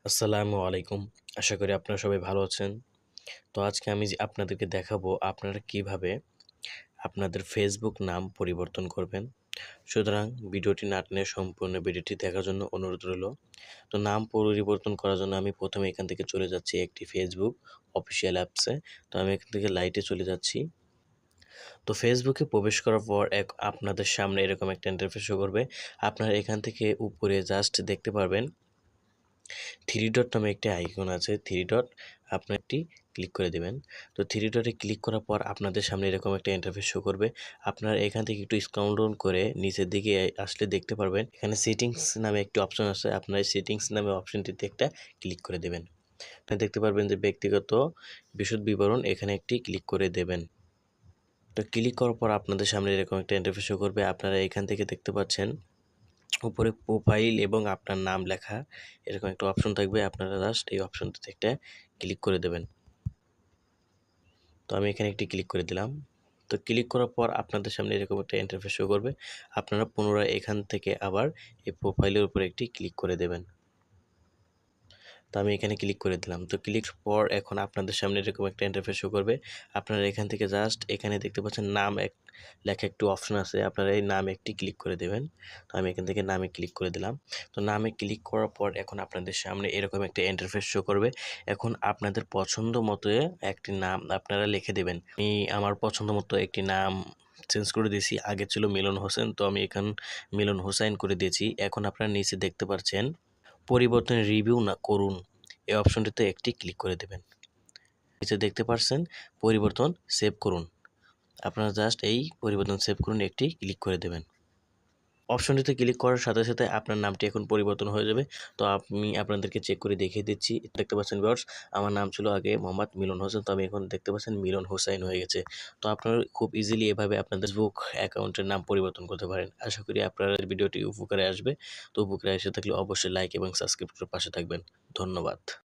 আসসালামু আলাইকুম। আশা করি আপনারা সবাই ভালো আছেন। তো আজকে আমি আপনাদেরকে দেখাবো আপনারা কিভাবে আপনাদের Facebook নাম পরিবর্তন করবেন। সুতরাং ভিডিওটি না টেনে সম্পূর্ণ ভিডিওটি দেখার জন্য অনুরোধ রইল। তো নাম পরিবর্তন করার জন্য আমি প্রথমে এখান থেকে চলে যাচ্ছি একটি Facebook অফিসিয়াল অ্যাপসে। তো আমি এখান থেকে লাইটে চলে যাচ্ছি। তো ফেসবুকে প্রবেশ করার পর আপনাদের সামনে এরকম একটা ইন্টারফেস শো করবে। আপনারা এখান থেকে উপরে জাস্ট দেখতে পারবেন 3 ডট নামে একটি আইকন আছে। 3 ডট আপনি একটি ক্লিক করে দিবেন। তো 3 ডটে ক্লিক করার পর আপনাদের সামনে এরকম একটা ইন্টারফেস শো করবে। আপনারা এখান থেকে একটু স্ক্রল ডাউন করে নিচের দিকে আসলে দেখতে পারবেন এখানে সেটিংস নামে একটি অপশন আছে। আপনারা এই সেটিংস নামে অপশনটিতে একটা ক্লিক করে দেবেন। দেখতে পারবেন যে ব্যক্তিগত বিশদ বিবরণ এখানে একটি ক্লিক করে দেবেন। তো ক্লিক করার পর আপনাদের সামনে এরকম একটা ইন্টারফেস শো করবে। আপনারা এখান থেকে দেখতে পাচ্ছেন উপরে প্রোফাইল এবং আপনার নাম লেখা এরকম একটা অপশন থাকবে। আপনারা জাস্ট এই অপশনটিতে একটা ক্লিক করে দেবেন। তো আমি এখানে একটি ক্লিক করে দিলাম। তো ক্লিক করার পর আপনাদের সামনে এরকম একটা ইন্টারফেস শো করবে। আপনারা পুনরায় এখান থেকে আবার এই প্রোফাইলের উপরে একটি ক্লিক করে দেবেন। তো আমি এখানে ক্লিক করে দিলাম। তো ক্লিক পর এখন আপনাদের সামনে এরকম একটা ইন্টারফেস শো করবে। আপনারা এখান থেকে জাস্ট এখানে দেখতে পাচ্ছেন নাম লেখা একটু অপশন আছে। আপনারা এই নামে একটি ক্লিক করে দেবেন। তো আমি এখান থেকে নামে ক্লিক করে দিলাম। তো নামে ক্লিক করার পর এখন আপনাদের সামনে এরকম একটা ইন্টারফেস শো করবে। এখন আপনাদের পছন্দ মতো একটি নাম আপনারা লিখে দেবেন। আমি আমার পছন্দ মতো একটি নাম চেঞ্জ করে দিয়েছি। আগে ছিল মিলন হোসেন, তো আমি এখন মিলন হোসাইন করে দিয়েছি। এখন আপনারা নিচে দেখতে পাচ্ছেন পরিবর্তনের রিভিউ না করুন এই অপশনটিতে একটি ক্লিক করে দেবেন। নিচে দেখতে পাচ্ছেন পরিবর্তন সেভ করুন। আপনারা জাস্ট এই পরিবর্তন সেভ করুন একটি ক্লিক করে দেবেন। অপশনটিতে ক্লিক করার সাথে সাথে আপনার নামটি এখন পরিবর্তন হয়ে যাবে। তো আমি আপনাদেরকে চেক করে দেখিয়ে দিচ্ছি। দেখতে পাচ্ছেন ভিউয়ার্স, আমার নাম ছিল আগে মোহাম্মদ মিলন হোসেন, তো আমি এখন দেখতে পাচ্ছেন মিলন হোসাইন হয়ে গেছে। তো আপনারা খুব ইজিলি এভাবে আপনাদের ফেসবুক অ্যাকাউন্টের নাম পরিবর্তন করতে পারেন। আশা করি আপনাদের ভিডিওটি উপকারে আসবে। তো উপকারে এসে থাকলে অবশ্যই লাইক এবং সাবস্ক্রাইব করে পাশে থাকবেন। ধন্যবাদ।